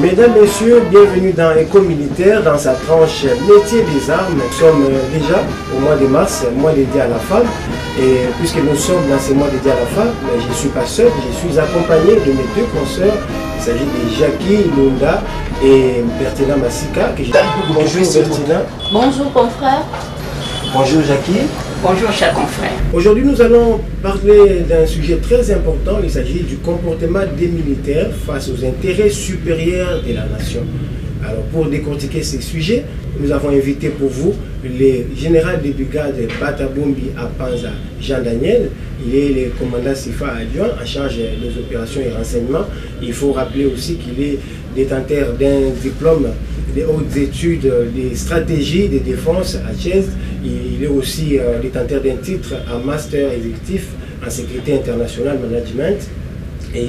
Mesdames, Messieurs, bienvenue dans Éco Militaire, dans sa tranche métier des armes. Nous sommes déjà au mois de mars, mois dédié à la femme. Et puisque nous sommes dans ce mois dédié à la femme, je ne suis pas seul, je suis accompagné de mes deux consoeurs. Il s'agit de Jackie Lunda et Bertina Massika. Bonjour Bertina. Bonjour confrère. Bonjour Jackie. Bonjour chers confrères. Aujourd'hui nous allons parler d'un sujet très important. Il s'agit du comportement des militaires face aux intérêts supérieurs de la nation. Alors pour décortiquer ces sujets, nous avons invité pour vous le général de brigade Batabombi Apanza Jean-Daniel. Il est le commandant SIFA adjoint en charge des opérations et renseignements. Il faut rappeler aussi qu'il est détenteur d'un diplôme des hautes études des stratégies de défense à Chest. Il est aussi détenteur d'un titre en master exécutif en sécurité internationale management. Et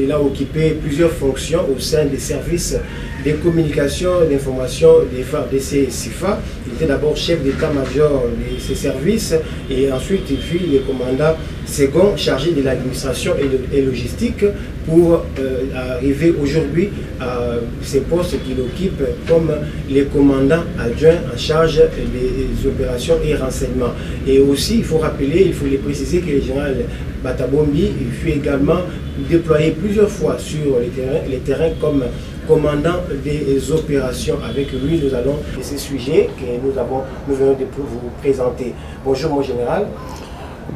il a occupé plusieurs fonctions au sein des services de communication, d'information des FARDC SIFA. Il était d'abord chef d'état-major de ces services et ensuite il fut le commandant second chargé de l'administration et logistique pour arriver aujourd'hui à ces postes qu'il occupe comme le commandant adjoint en charge des opérations et renseignements. Et aussi, il faut rappeler, il faut le préciser que le général Batabombi il fut également déployé plusieurs fois sur les terrains comme commandant des opérations. Avec lui, nous allons de ces sujets que nous venons de vous présenter. Bonjour mon général.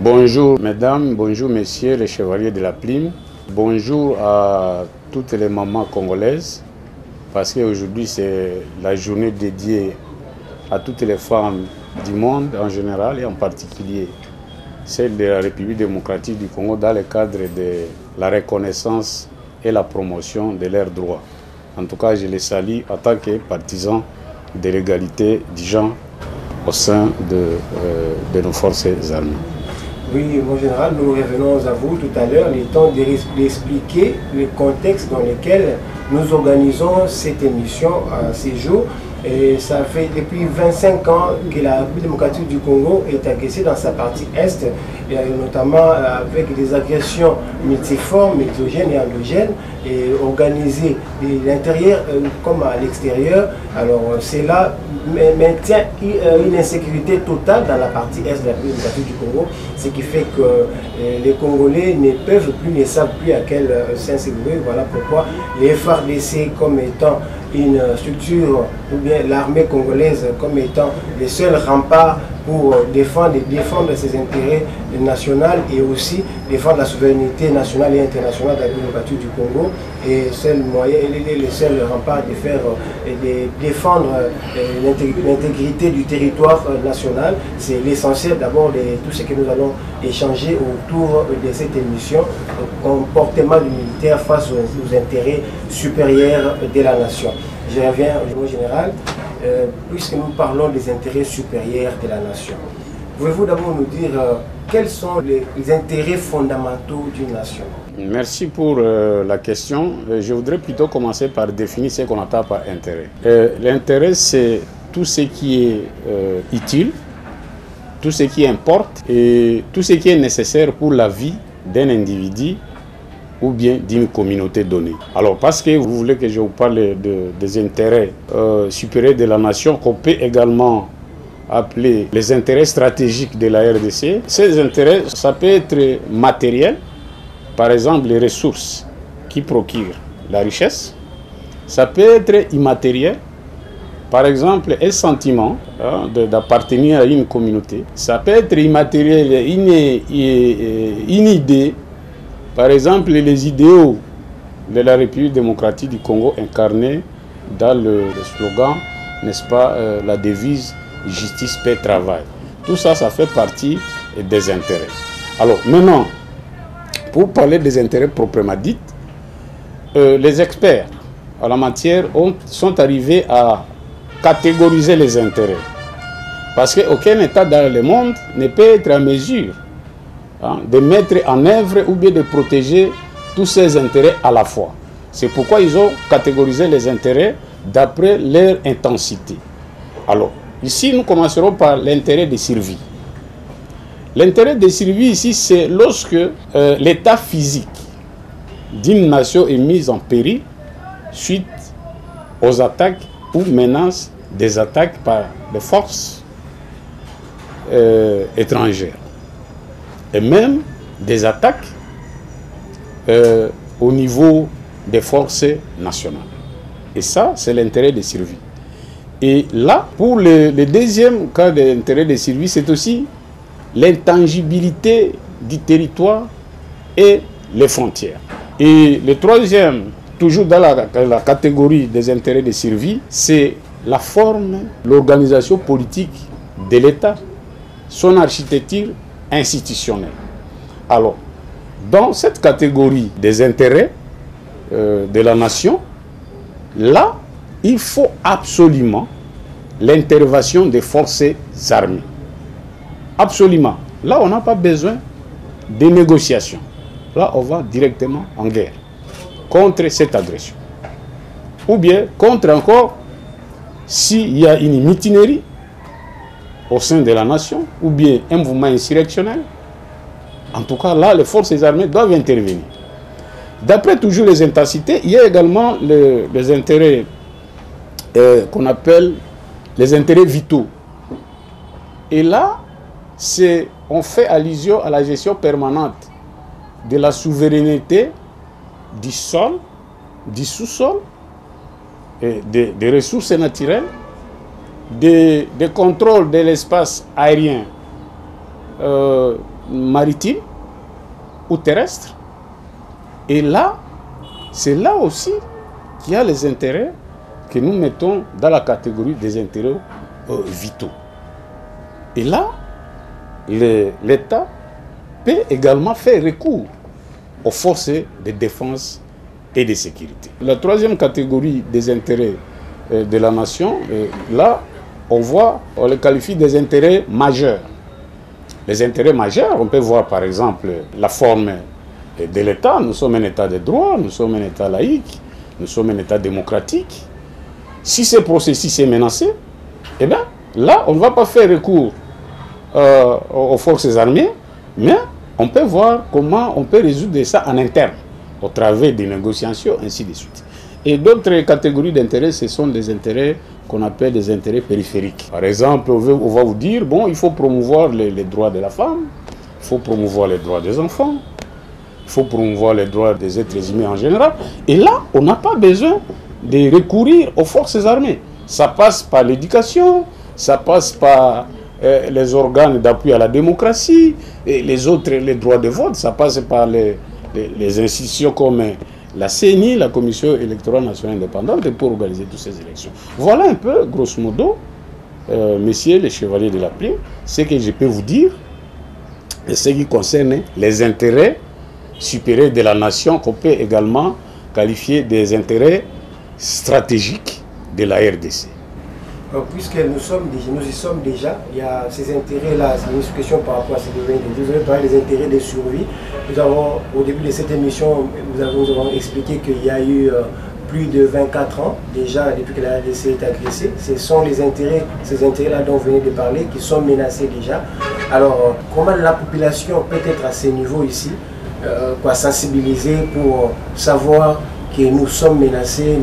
Bonjour mesdames, bonjour messieurs les chevaliers de la Plume. Bonjour à toutes les mamans congolaises, parce qu'aujourd'hui c'est la journée dédiée à toutes les femmes du monde en général et en particulier celle de la République démocratique du Congo dans le cadre de la reconnaissance et la promotion de leurs droits. En tout cas, je les salue en tant que partisans de l'égalité du genre au sein de nos forces armées. Oui, mon général, nous revenons à vous tout à l'heure, le temps d'expliquer le contexte dans lequel nous organisons cette émission à ces jours. Et ça fait depuis 25 ans que la République démocratique du Congo est agressée dans sa partie est, et notamment avec des agressions multiformes, exogènes et endogènes, et organisées de l'intérieur comme à l'extérieur. Alors cela maintient une insécurité totale dans la partie est de la République démocratique du Congo, ce qui fait que les Congolais ne peuvent plus, ne savent plus à quel s'insécuriser. Voilà pourquoi les FARDC comme étant une structure, ou bien l'armée congolaise comme étant les seuls remparts pour défendre ses intérêts nationaux et aussi défendre la souveraineté nationale et internationale de la République démocratique du Congo. Et le seul rempart de défendre l'intégrité du territoire national. C'est l'essentiel d'abord de tout ce que nous allons échanger autour de cette émission, le comportement du militaire face aux intérêts supérieurs de la nation. Je reviens au niveau général, puisque nous parlons des intérêts supérieurs de la nation. Pouvez-vous d'abord nous dire quels sont les intérêts fondamentaux d'une nation? Merci pour la question. Je voudrais plutôt commencer par définir ce qu'on entend par intérêt. L'intérêt, c'est tout ce qui est utile, tout ce qui importe et tout ce qui est nécessaire pour la vie d'un individu ou bien d'une communauté donnée. Alors parce que vous voulez que je vous parle des intérêts supérieurs de la nation, qu'on peut également appeler les intérêts stratégiques de la RDC, ces intérêts, ça peut être matériel, par exemple les ressources qui procurent la richesse, ça peut être immatériel, par exemple un sentiment d'appartenir à une communauté, ça peut être immatériel, une idée. Par exemple, les idéaux de la République démocratique du Congo incarnés dans le slogan, n'est-ce pas, la devise « Justice, paix, travail ». Tout ça, ça fait partie des intérêts. Alors maintenant, pour parler des intérêts proprement dits, les experts en la matière sont arrivés à catégoriser les intérêts. Parce qu'aucun État dans le monde ne peut être en mesure de mettre en œuvre ou bien de protéger tous ces intérêts à la fois. C'est pourquoi ils ont catégorisé les intérêts d'après leur intensité. Alors, ici, nous commencerons par l'intérêt de survie. L'intérêt de survie ici, c'est lorsque l'état physique d'une nation est mis en péril suite aux attaques ou menaces des attaques par des forces étrangères. Et même des attaques au niveau des forces nationales. Et ça, c'est l'intérêt de survie. Et là, pour le deuxième cas d'intérêt de survie, c'est aussi l'intangibilité du territoire et les frontières. Et le troisième, toujours dans la catégorie des intérêts de survie, c'est la forme, l'organisation politique de l'État, son architecture institutionnelle. Alors, dans cette catégorie des intérêts de la nation, là, il faut absolument l'intervention des forces armées. Absolument. Là, on n'a pas besoin de négociations. Là, on va directement en guerre contre cette agression. Ou bien contre encore, s'il y a une mutinerie au sein de la nation, ou bien un mouvement insurrectionnel, en tout cas, là, les forces armées doivent intervenir. D'après toujours les intensités, il y a également les intérêts qu'on appelle les intérêts vitaux. Et là, on fait allusion à la gestion permanente de la souveraineté du sol, du sous-sol, des ressources naturelles, des contrôles de l'espace aérien, maritime ou terrestre. Et là, c'est là aussi qu'il y a les intérêts que nous mettons dans la catégorie des intérêts vitaux. Et là, l'État peut également faire recours aux forces de défense et de sécurité. La troisième catégorie des intérêts de la nation, là, on les qualifie des intérêts majeurs. Les intérêts majeurs, on peut voir par exemple la forme de l'État. Nous sommes un État de droit, nous sommes un État laïque, nous sommes un État démocratique. Si ce processus est menacé, eh bien, là, on ne va pas faire recours aux forces armées, mais on peut voir comment on peut résoudre ça en interne, au travers des négociations, ainsi de suite. Et d'autres catégories d'intérêts, ce sont des intérêts qu'on appelle des intérêts périphériques. Par exemple, on va vous dire, bon, il faut promouvoir les droits de la femme, il faut promouvoir les droits des enfants, il faut promouvoir les droits des êtres humains en général. Et là, on n'a pas besoin de recourir aux forces armées. Ça passe par l'éducation, ça passe par les organes d'appui à la démocratie, et les droits de vote, ça passe par les institutions comme la CENI, la Commission électorale nationale indépendante, pour organiser toutes ces élections. Voilà un peu, grosso modo, messieurs les chevaliers de la Plume, ce que je peux vous dire, et ce qui concerne les intérêts supérieurs de la nation, qu'on peut également qualifier des intérêts stratégiques de la RDC. Puisque nous y sommes déjà, il y a ces intérêts-là, c'est une question par rapport à ces domaines. Vous avez parlé des intérêts de survie. Nous avons, au début de cette émission, nous avons expliqué qu'il y a eu plus de 24 ans, déjà depuis que la RDC est agressée. Ce sont ces intérêts-là dont vous venez de parler, qui sont menacés déjà. Alors, comment la population peut être à ce niveau ici, sensibiliser pour savoir que nous sommes menacés,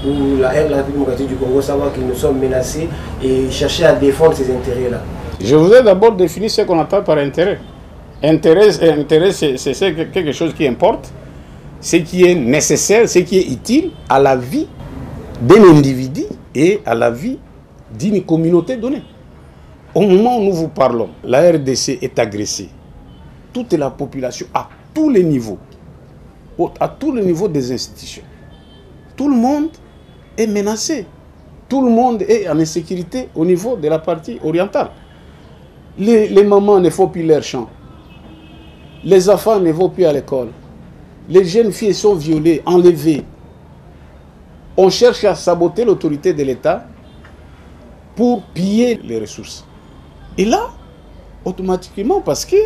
ou la République démocratique du Congo, savoir que nous sommes menacés et chercher à défendre ces intérêts-là. Je voudrais d'abord définir ce qu'on entend par intérêt. Intérêt, c'est quelque chose qui importe, ce qui est nécessaire, ce qui est utile à la vie d'un individu et à la vie d'une communauté donnée. Au moment où nous vous parlons, la RDC est agressée. Toute la population, à tous les niveaux, des institutions. Tout le monde est menacé. Tout le monde est en insécurité au niveau de la partie orientale. Les mamans ne font plus leur chant. Les enfants ne vont plus à l'école. Les jeunes filles sont violées, enlevées. On cherche à saboter l'autorité de l'État pour piller les ressources. Et là, automatiquement, parce que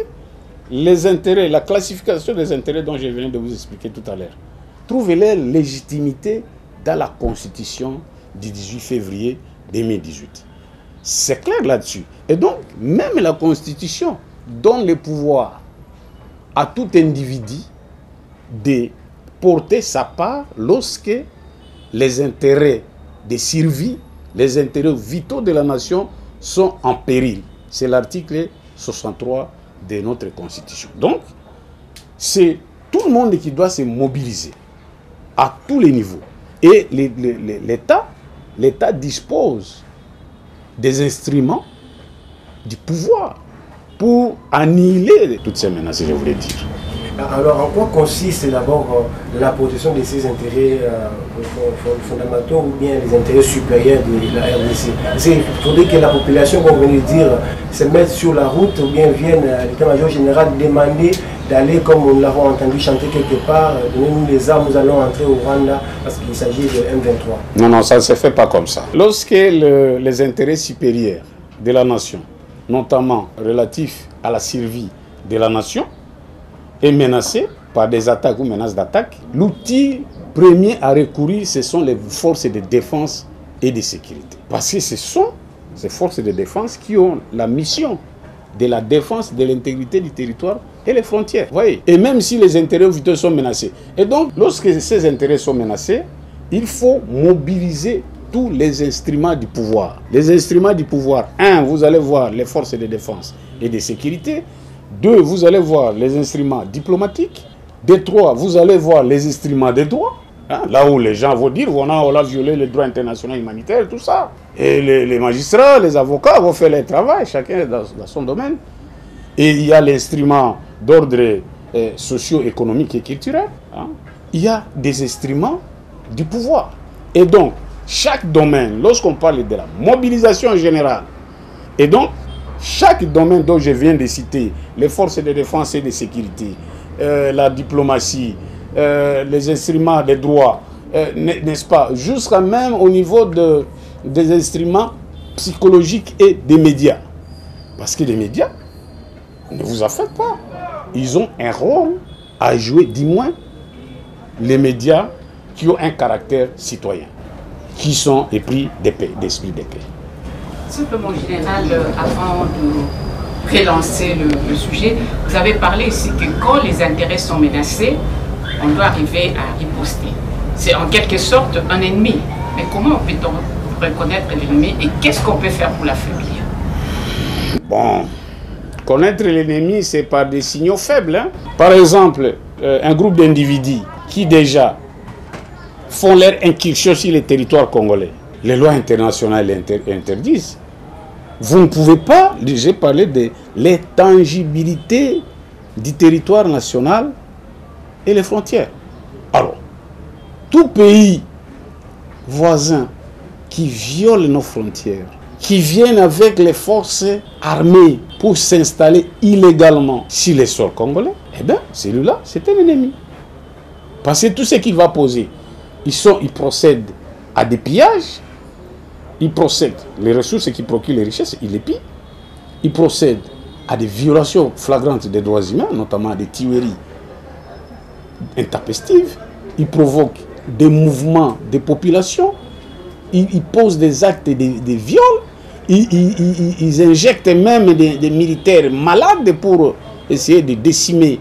les intérêts, la classification des intérêts dont je viens de vous expliquer tout à l'heure, trouvent leur légitimité dans la Constitution du 18 février 2018. C'est clair là-dessus. Et donc, même la Constitution donne le pouvoir à tout individu de porter sa part lorsque les intérêts de survie, les intérêts vitaux de la nation sont en péril. C'est l'article 63 de notre Constitution. Donc, c'est tout le monde qui doit se mobiliser à tous les niveaux. Et l'État dispose des instruments du pouvoir pour annihiler toutes ces menaces, je voulais dire. Alors, en quoi consiste d'abord la protection de ces intérêts fondamentaux ou bien les intérêts supérieurs de la RDC? Il faudrait que la population, comme vous venez de dire, se mette sur la route ou bien vienne à l'état-major général demander d'aller, comme nous l'avons entendu chanter quelque part, donnez-nous les armes, nous allons entrer au Rwanda parce qu'il s'agit de M23. Non, ça ne se fait pas comme ça. Lorsque les intérêts supérieurs de la nation, notamment relatifs à la survie de la nation, est menacé par des attaques ou menaces d'attaque, l'outil premier à recourir, ce sont les forces de défense et de sécurité. Parce que ce sont ces forces de défense qui ont la mission de la défense de l'intégrité du territoire et les frontières. Voyez. Et même si les intérêts vitaux sont menacés. Et donc, lorsque ces intérêts sont menacés, il faut mobiliser tous les instruments du pouvoir. Les instruments du pouvoir, 1, vous allez voir les forces de défense et de sécurité. 2, vous allez voir les instruments diplomatiques. 3, vous allez voir les instruments des droits. Hein, là où les gens vont dire, on a violé le droit international humanitaire, tout ça. Et les magistrats, les avocats vont faire leur travail, chacun dans son domaine. Et il y a l'instrument d'ordre socio-économique et culturel. Hein. Il y a des instruments du pouvoir. Et donc, chaque domaine, lorsqu'on parle de la mobilisation générale, et donc, chaque domaine dont je viens de citer, les forces de défense et de sécurité, la diplomatie, les instruments des droits, n'est-ce pas, jusqu'à même au niveau des instruments psychologiques et des médias. Parce que les médias, ne vous en faites pas, ils ont un rôle à jouer, du moins les médias qui ont un caractère citoyen, qui sont épris d'esprit de paix. Simplement, général, avant de relancer le sujet, vous avez parlé ici que quand les intérêts sont menacés, on doit arriver à riposter. C'est en quelque sorte un ennemi. Mais comment peut-on reconnaître l'ennemi et qu'est-ce qu'on peut faire pour l'affaiblir? Bon, connaître l'ennemi, c'est par des signaux faibles. Hein? Par exemple, un groupe d'individus qui déjà font leur incursion sur les territoires congolais. Les lois internationales interdisent. Vous ne pouvez pas, j'ai parlé de l'intangibilité du territoire national et les frontières. Alors, tout pays voisin qui viole nos frontières, qui viennent avec les forces armées pour s'installer illégalement sur les sols congolais, eh bien, celui-là, c'est un ennemi. Parce que tout ce qu'il va poser, ils procèdent à des pillages, ils procèdent, les ressources qui procurent les richesses, ils les pillent, ils procèdent à des violations flagrantes des droits humains, notamment des tueries intempestives, ils provoquent des mouvements de population, ils posent des actes de viol, ils injectent même des militaires malades pour essayer de décimer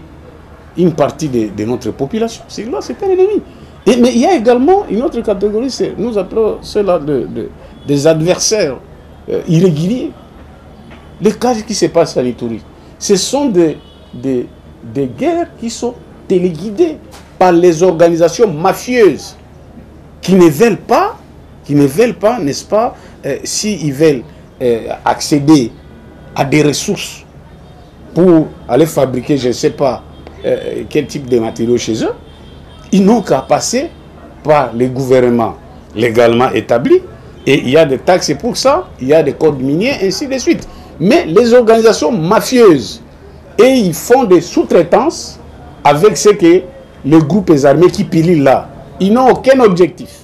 une partie de notre population. C'est un ennemi. Mais il y a également une autre catégorie, nous appelons cela des adversaires irréguliers. Les cas qui se passent à l'Ituri, ce sont des guerres qui sont téléguidées par les organisations mafieuses qui ne veulent pas, n'est-ce pas, s'ils veulent accéder à des ressources pour aller fabriquer, je ne sais pas, quel type de matériaux chez eux, ils n'ont qu'à passer par les gouvernements légalement établis. Et il y a des taxes pour ça, il y a des codes miniers, ainsi de suite. Mais les organisations mafieuses, et ils font des sous-traitances avec ce que les groupes armés qui pilent là, ils n'ont aucun objectif.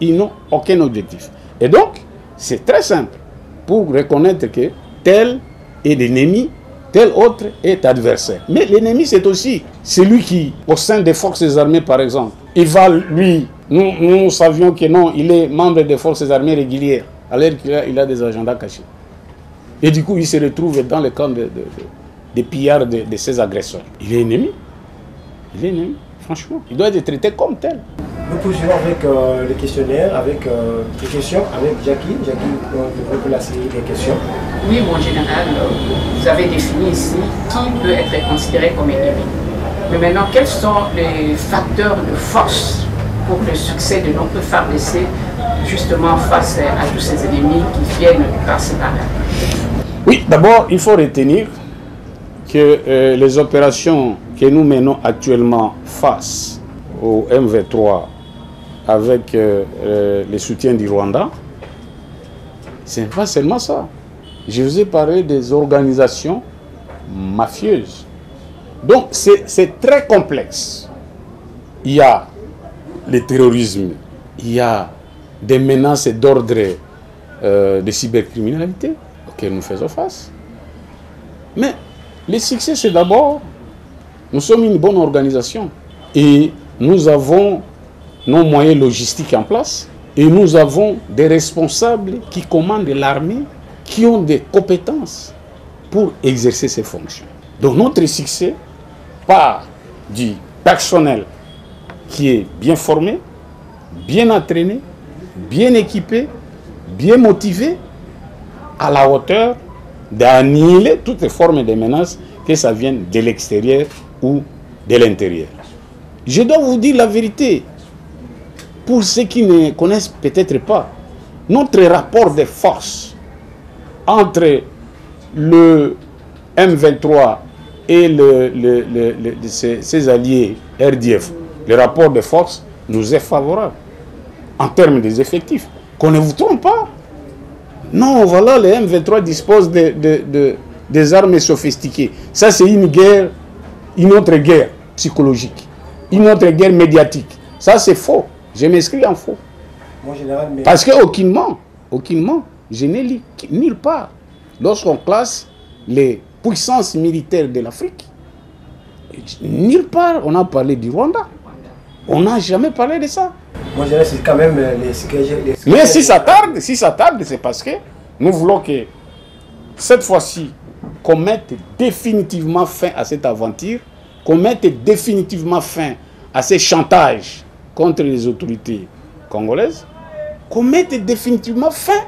Ils n'ont aucun objectif. Et donc, c'est très simple pour reconnaître que tel est l'ennemi, tel autre est adversaire. Mais l'ennemi, c'est aussi celui qui, au sein des forces armées, par exemple, il va, lui, nous savions que non, il est membre des forces armées régulières, alors qu'il a des agendas cachés. Et du coup, il se retrouve dans le camp des pillards de ses agresseurs. Il est ennemi. Il est ennemi, franchement. Il doit être traité comme tel. Nous poursuivons avec le questionnaire, avec les questions, avec Jackie. Jackie, on peut la série des questions. Oui, mon général, vous avez défini ici qui peut être considéré comme ennemi. Mais maintenant, quels sont les facteurs de force pour le succès de notre FARDC, justement face à tous ces ennemis qui viennent passer par là? Oui, d'abord, il faut retenir que les opérations que nous menons actuellement face au M23 avec les soutiens du Rwanda, ce n'est pas seulement ça. Je vous ai parlé des organisations mafieuses. Donc c'est très complexe. Il y a le terrorisme, il y a des menaces d'ordre de cybercriminalité auxquelles nous faisons face. Mais le succès, c'est d'abord, nous sommes une bonne organisation et nous avons nos moyens logistiques en place et nous avons des responsables qui commandent l'armée, qui ont des compétences pour exercer ces fonctions. Donc notre succès part du personnel qui est bien formé, bien entraîné, bien équipé, bien motivé, à la hauteur d'annihiler toutes les formes de menaces, que ça vienne de l'extérieur ou de l'intérieur. Je dois vous dire la vérité, pour ceux qui ne connaissent peut-être pas, notre rapport de force entre le M23 et ses alliés RDF, le rapport de force nous est favorable en termes des effectifs. Qu'on ne vous trompe pas. Non, voilà, le M23 dispose des armes sophistiquées. Ça, c'est une guerre, une autre guerre psychologique, une autre guerre médiatique. Ça, c'est faux. Je m'inscris en faux. Mon général, mais... Parce qu'aucunement, je n'ai lu nulle part. Lorsqu'on classe les puissances militaires de l'Afrique, nulle part on a parlé du Rwanda. On n'a jamais parlé de ça. Moi, je dirais c'est quand même Mais si ça tarde, c'est parce que nous voulons que cette fois-ci, qu'on mette définitivement fin à cette aventure, qu'on mette définitivement fin à ces chantages contre les autorités congolaises, qu'on mette définitivement fin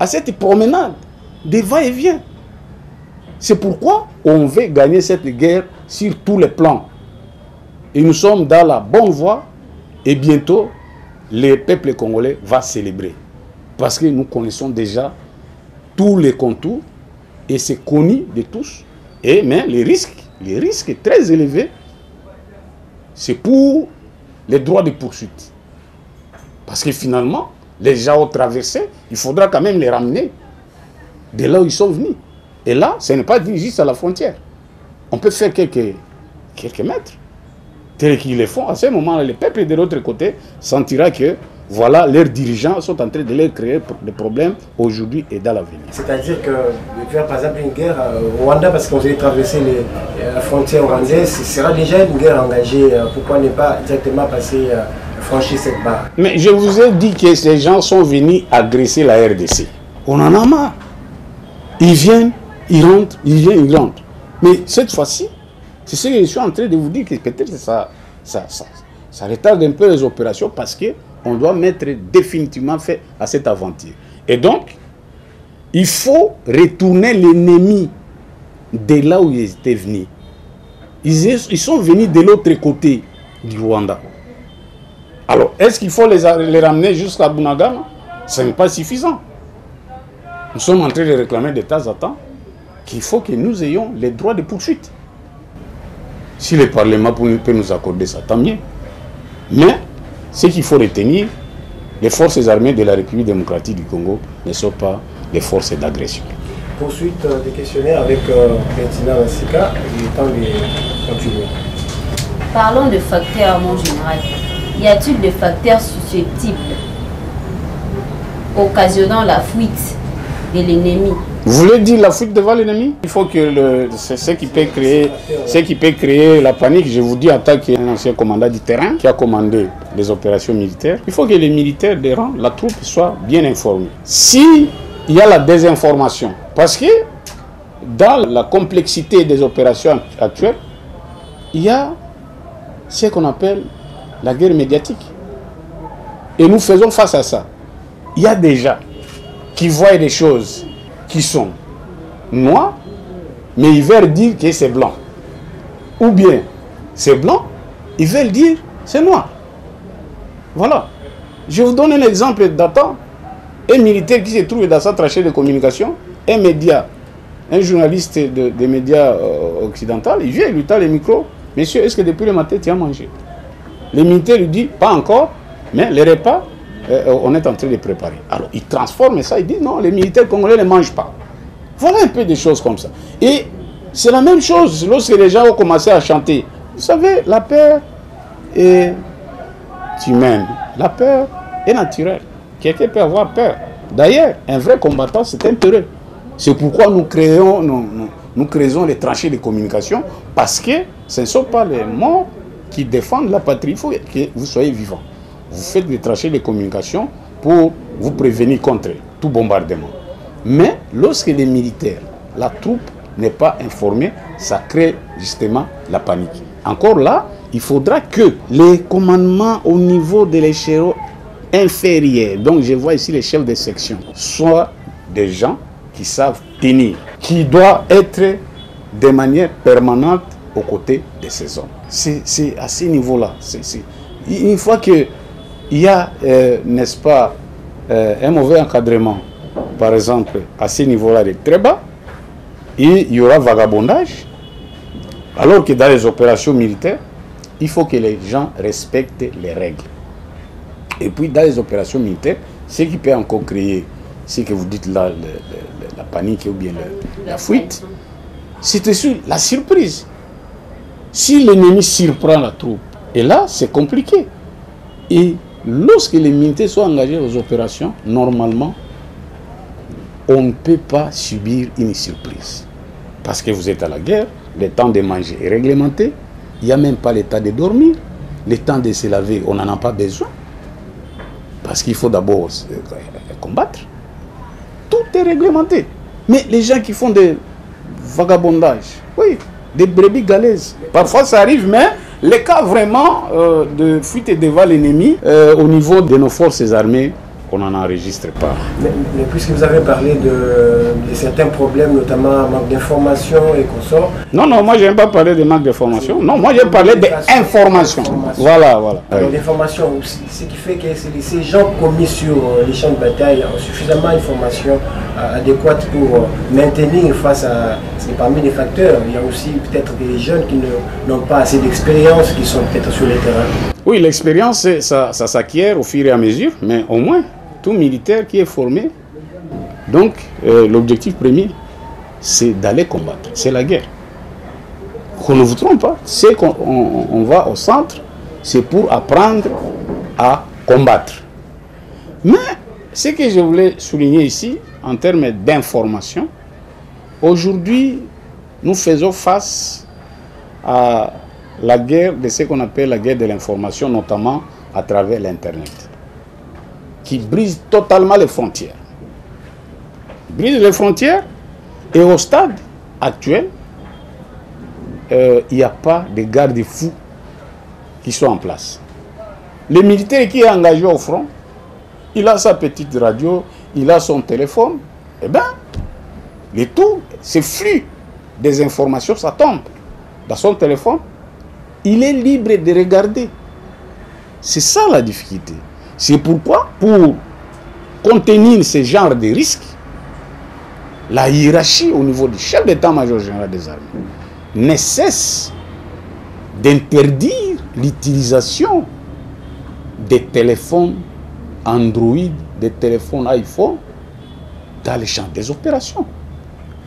à cette promenade de va-et-vient. C'est pourquoi on veut gagner cette guerre sur tous les plans. Et nous sommes dans la bonne voie et bientôt, le peuple congolais va célébrer. Parce que nous connaissons déjà tous les contours et c'est connu de tous. Mais les risques très élevés, c'est pour les droits de poursuite. Parce que finalement, les gens ont traversé, il faudra quand même les ramener de là où ils sont venus. Et là, ce n'est pas juste à la frontière. On peut faire quelques mètres. Tels qu'ils le font, à ce moment-là, le peuple de l'autre côté sentira que voilà, leurs dirigeants sont en train de leur créer des problèmes aujourd'hui et dans l'avenir. C'est-à-dire que de faire par exemple une guerre au Rwanda, parce qu'on veut traverser la frontière rwandaise, ce sera déjà une guerre engagée. Pourquoi ne pas directement franchir cette barre? Mais je vous ai dit que ces gens sont venus agresser la RDC. On en a marre. Ils viennent, ils rentrent, ils viennent, ils rentrent. Mais cette fois-ci, c'est ce que je suis en train de vous dire, que peut-être ça retarde un peu les opérations parce qu'on doit mettre définitivement fin à cette aventure. Et donc, il faut retourner l'ennemi de là où ils étaient venus. Ils sont venus de l'autre côté du Rwanda. Alors, est-ce qu'il faut les ramener jusqu'à Bunagana? Ce n'est pas suffisant. Nous sommes en train de réclamer de temps en temps qu'il faut que nous ayons les droits de poursuite. Si le Parlement peut nous accorder ça, tant mieux. Mais ce qu'il faut retenir, les forces armées de la République démocratique du Congo ne sont pas des forces d'agression. Poursuite des questionnaires avec Bertina Massika, il est temps de continuer. Parlons de facteurs, mon général. Y a-t-il des facteurs susceptibles occasionnant la fuite de l'ennemi? Vous voulez dire la fuite devant l'ennemi? Il faut que ce qui peut créer la panique, je vous dis en tant qu'un ancien commandant du terrain qui a commandé les opérations militaires, il faut que les militaires des rangs, la troupe, soient bien informés. Si il y a la désinformation, parce que dans la complexité des opérations actuelles, il y a ce qu'on appelle la guerre médiatique. Et nous faisons face à ça. Il y a des gens qui voient des choses qui sont noires, mais ils veulent dire que c'est blanc. Ou bien c'est blanc, ils veulent dire c'est noir. Voilà. Je vous donne un exemple datant. Un militaire qui se trouve dans sa trachée de communication, un média, un journaliste des médias occidentaux, il vient, il lui tend le micro. Monsieur, est-ce que depuis le matin tu as mangé? Le militaire lui dit, pas encore, mais les repas, on est en train de préparer. Alors, il transforme ça, il dit, non, les militaires congolais ne mangent pas. Voilà un peu des choses comme ça. Et c'est la même chose lorsque les gens ont commencé à chanter. Vous savez, la peur est humaine. La peur est naturelle. Quelqu'un peut avoir peur. D'ailleurs, un vrai combattant, c'est un peureux. C'est pourquoi nous créons les tranchées de communication, parce que ce ne sont pas les morts qui défendent la patrie. Il faut que vous soyez vivants. Vous faites des tranchées de communication pour vous prévenir contre tout bombardement. Mais lorsque les militaires, la troupe n'est pas informée, ça crée justement la panique. Encore là, il faudra que les commandements au niveau de l'échelon inférieur, donc je vois ici les chefs de section, soient des gens qui savent tenir, qui doivent être de manière permanente aux côtés de ces hommes. C'est à ce niveau-là. Une fois qu'il y a, n'est-ce pas, un mauvais encadrement, par exemple, à ce niveau-là de très bas, et il y aura vagabondage, alors que dans les opérations militaires, il faut que les gens respectent les règles. Et puis dans les opérations militaires, ce qui peut encore créer, ce que vous dites là, la panique ou bien la fuite, c'est aussi la surprise. Si l'ennemi surprend la troupe, et là c'est compliqué. Et lorsque les militaires sont engagés aux opérations, normalement, on ne peut pas subir une surprise. Parce que vous êtes à la guerre, le temps de manger est réglementé, il n'y a même pas le temps de dormir, le temps de se laver, on n'en a pas besoin. Parce qu'il faut d'abord combattre. Tout est réglementé. Mais les gens qui font des vagabondages, oui, des brebis galaises, parfois ça arrive, mais les cas vraiment de fuite devant l'ennemi, au niveau de nos forces armées, on n'en enregistre pas. Mais puisque vous avez parlé de certains problèmes, notamment manque d'information et consorts. Non, moi je n'aime pas parler de manque d'information. Non, moi j'ai parlé d'information. Voilà. Alors l'information, ce qui fait que ces gens commis sur les champs de bataille ont suffisamment d'informations adéquates pour maintenir face à... Parmi les facteurs, il y a aussi peut-être des jeunes qui n'ont pas assez d'expérience, qui sont peut-être sur le terrain. Oui, l'expérience, ça s'acquiert au fur et à mesure, mais au moins, tout militaire qui est formé, donc l'objectif premier, c'est d'aller combattre, c'est la guerre. Qu'on ne vous trompe pas, c'est qu'on va au centre, c'est pour apprendre à combattre. Mais ce que je voulais souligner ici, en termes d'information, aujourd'hui, nous faisons face à la guerre de ce qu'on appelle la guerre de l'information, notamment à travers l'Internet, qui brise totalement les frontières. Brise les frontières, et au stade actuel, il n'y a pas de garde-fous qui sont en place. Le militaire qui est engagé au front, il a sa petite radio, il a son téléphone, eh bien, le tout, ce flux des informations, ça tombe dans son téléphone. Il est libre de regarder. C'est ça la difficulté. C'est pourquoi, pour contenir ce genre de risques, la hiérarchie au niveau du chef d'état-major général des armées ne cesse d'interdire l'utilisation des téléphones Android, des téléphones iPhone dans les champs des opérations.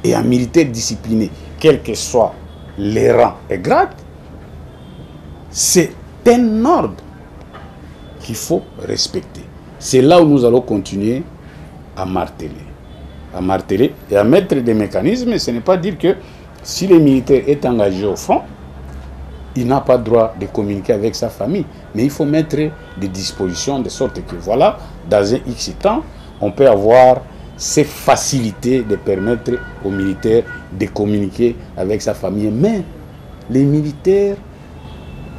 Et un militaire discipliné, quel que soit les rangs et grades, c'est un ordre qu'il faut respecter. C'est là où nous allons continuer à marteler et à mettre des mécanismes. Ce n'est pas dire que si le militaire est engagé au front, il n'a pas le droit de communiquer avec sa famille. Mais il faut mettre des dispositions de sorte que, voilà, dans un X temps, on peut avoir c'est faciliter de permettre aux militaires de communiquer avec sa famille. Mais les militaires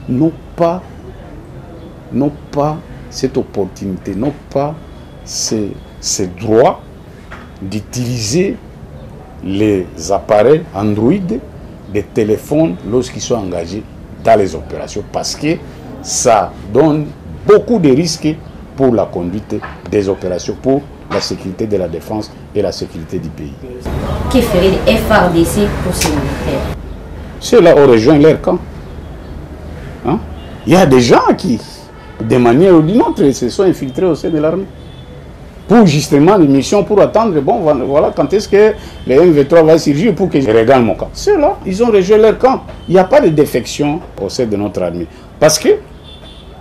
n'ont pas cette opportunité, n'ont pas ce droit d'utiliser les appareils Android, des téléphones lorsqu'ils sont engagés dans les opérations, parce que ça donne beaucoup de risques pour la conduite des opérations, pour la sécurité de la défense et la sécurité du pays. Que ferait le FARDC pour ces militaires? Ceux-là ont rejoint leur camp. Hein? Il y a des gens qui, de manière ou d'une autre, se sont infiltrés au sein de l'armée. Pour justement les missions, pour attendre, bon, voilà, quand est-ce que le MV3 va surgir pour que je regagne mon camp. Ceux-là, ils ont rejoint leur camp. Il n'y a pas de défection au sein de notre armée. Parce que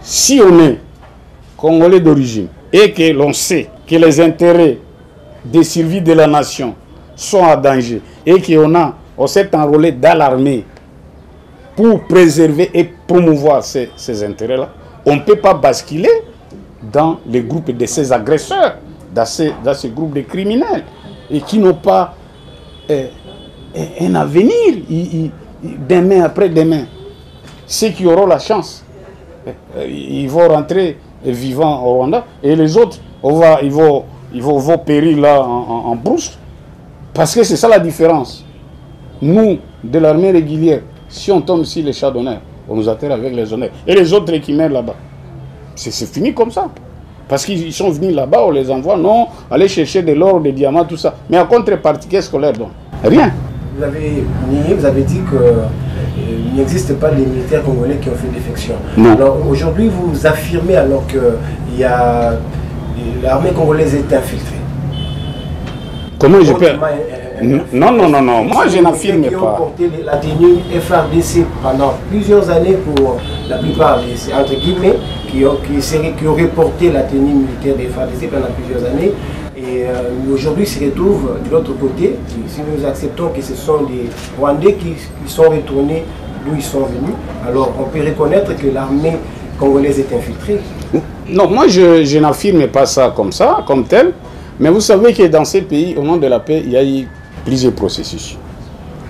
si on est Congolais d'origine et que l'on sait que les intérêts de survie de la nation sont en danger et on s'est enrôlé dans l'armée pour préserver et promouvoir ces intérêts-là, on ne peut pas basculer dans les groupes de ces agresseurs, dans ces groupes de criminels et qui n'ont pas un avenir demain après demain. Ceux qui auront la chance, ils vont rentrer vivants au Rwanda et les autres, ils vont périr là en brousse. Parce que c'est ça la différence. Nous, de l'armée régulière, si on tombe sur les chars d'honneur, on nous atterre avec les honneurs. Et les autres qui meurent là-bas, c'est fini comme ça. Parce qu'ils sont venus là-bas, on les envoie, non, aller chercher de l'or, des diamants, tout ça. Mais en contrepartie, qu'est-ce qu'on leur donne? Rien. Vous avez nié, vous avez dit qu'il n'existe pas de militaires congolais qui ont fait défection. Non. Alors aujourd'hui, vous affirmez alors que l'armée congolaise est infiltrée. Comment je peux... Non, moi je n'affirme pas. Qui ont porté la tenue FARDC pendant plusieurs années pour la plupart, entre guillemets, qui auraient porté la tenue militaire des FARDC pendant plusieurs années. Et aujourd'hui se retrouvent de l'autre côté. Si nous acceptons que ce sont des Rwandais qui sont retournés d'où ils sont venus, alors on peut reconnaître que l'armée congolaise est infiltrée. Non, moi je n'affirme pas ça, comme tel. Mais vous savez que dans ces pays, au nom de la paix, il y a eu plusieurs processus.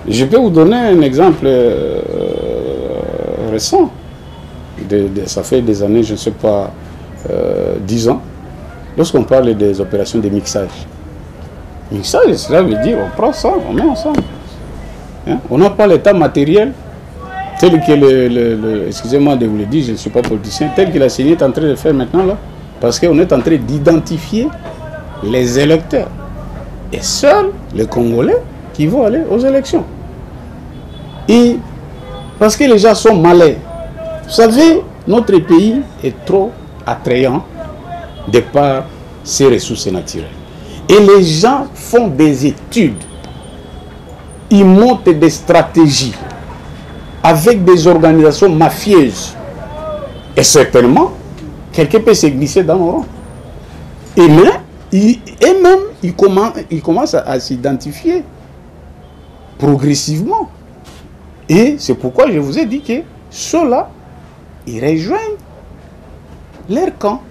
Je peux vous donner un exemple récent. Ça fait des années, je ne sais pas, 10 ans. Lorsqu'on parle des opérations de mixage. Mixage, cela veut dire on prend ça, on met ensemble. Hein? On n'a pas l'état matériel tel que excusez-moi de vous le dire, je ne suis pas politicien, tel que la CENI est en train de faire maintenant là. Parce qu'on est en train d'identifier les électeurs. Et seuls les Congolais qui vont aller aux élections. Et parce que les gens sont malais. Vous savez, notre pays est trop attrayant de par ses ressources naturelles. Et les gens font des études. Ils montent des stratégies avec des organisations mafieuses. Et certainement, quelqu'un peut se glisser dans nos rangs. Et même, ils commencent à s'identifier progressivement. Et c'est pourquoi je vous ai dit que ceux-là, ils rejoignent leur camp.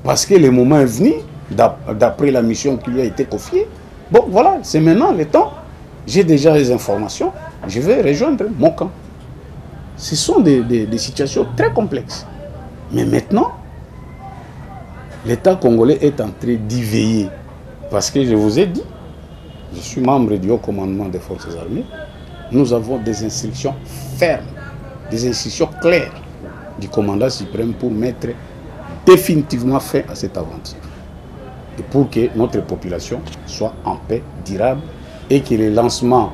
Parce que le moment est venu, d'après la mission qui lui a été confiée. Bon, voilà, c'est maintenant le temps. J'ai déjà les informations. Je vais rejoindre mon camp. Ce sont des situations très complexes. Mais maintenant, l'État congolais est en train d'y veiller. Parce que je vous ai dit, je suis membre du haut commandement des forces armées. Nous avons des instructions fermes, des instructions claires du commandant suprême pour mettre définitivement fin à cette aventure. Et pour que notre population soit en paix durable et que le lancement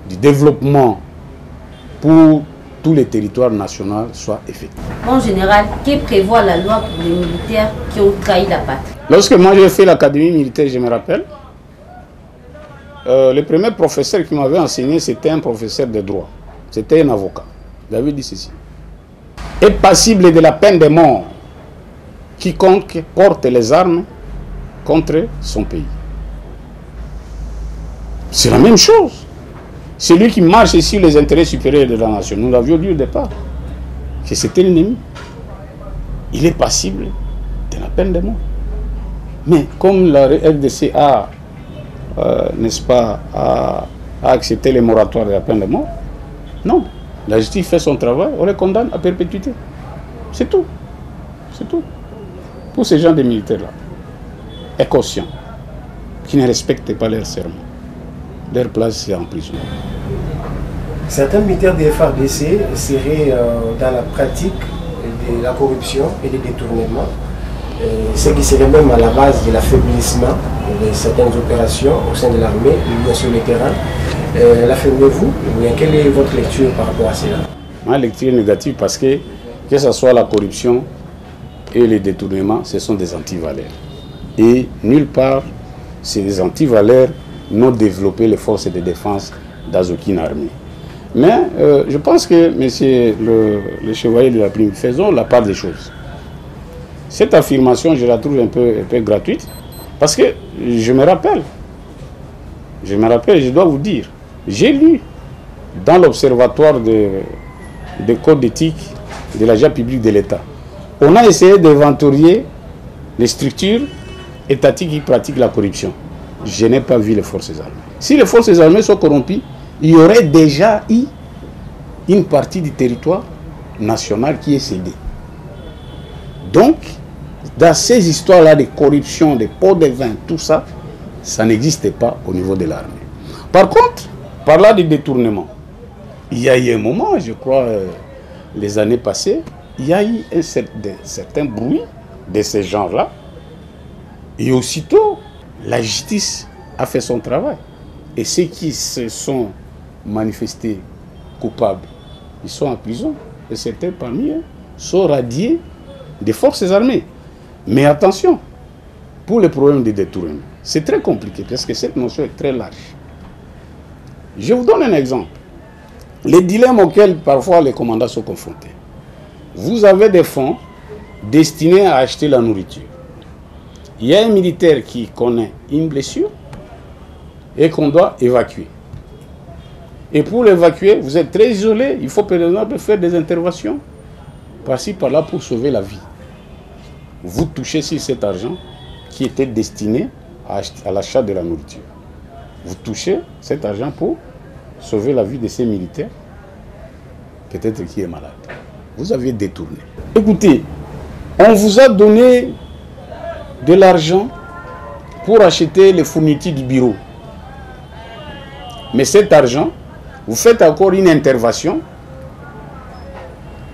du développement pour tous les territoires nationaux soit effectif. En général, que prévoit la loi pour les militaires qui ont trahi la patrie? Lorsque moi j'ai fait l'académie militaire, je me rappelle, le premier professeur qui m'avait enseigné, c'était un professeur de droit. C'était un avocat. Il avait dit ceci. Est passible de la peine de mort quiconque porte les armes contre son pays. C'est la même chose. Celui qui marche sur les intérêts supérieurs de la nation, nous l'avions dit au départ, que c'était l'ennemi. Il est passible de la peine de mort. Mais comme la RDC a, n'est-ce pas, a accepté les moratoires de la peine de mort, non. La justice fait son travail, on les condamne à perpétuité. C'est tout. C'est tout. Pour ces gens de militaires-là, inconscients, qui ne respectent pas leur serment, leur place c'est en prison. Certains militaires des FARDC seraient dans la pratique de la corruption et des détournements, ce qui serait même à la base de l'affaiblissement de certaines opérations au sein de l'armée, sur le terrain. L'affirmez-vous? Quelle est votre lecture par rapport à cela? Ma lecture est négative parce que ce soit la corruption et les détournements, ce sont des antivaleurs. Et nulle part, ces antivaleurs n'ont développé les forces de défense dans aucune armée. Mais je pense que, monsieur le chevalier de la Prime, faisons la part des choses. Cette affirmation, je la trouve un peu gratuite, parce que je me rappelle, je dois vous dire, j'ai lu dans l'observatoire des codes d'éthique de l'agent public de l'État, on a essayé d'inventorier les structures étatiques qui pratiquent la corruption. Je n'ai pas vu les forces armées. Si les forces armées sont corrompues, il y aurait déjà eu une partie du territoire national qui est cédée. Donc, dans ces histoires-là de corruption, de pots de vin, tout ça, ça n'existait pas au niveau de l'armée. Par contre, par là du détournement, il y a eu un moment, je crois, les années passées, il y a eu un certain bruit de ces gens-là. Et aussitôt, la justice a fait son travail. Et ceux qui se sont manifestés coupables, ils sont en prison. Et certains parmi eux sont radiés des forces armées. Mais attention, pour le problème des détournements, c'est très compliqué parce que cette notion est très large. Je vous donne un exemple. Les dilemmes auxquels parfois les commandants sont confrontés. Vous avez des fonds destinés à acheter la nourriture. Il y a un militaire qui connaît une blessure et qu'on doit évacuer. Et pour l'évacuer, vous êtes très isolé. Il faut par exemple faire des interventions par-ci, par-là pour sauver la vie. Vous touchez sur cet argent qui était destiné à l'achat de la nourriture. Vous touchez cet argent pour sauver la vie de ces militaires, peut-être qui est malade. Vous avez détourné. Écoutez, on vous a donné de l'argent pour acheter les fournitures du bureau. Mais cet argent, vous faites encore une intervention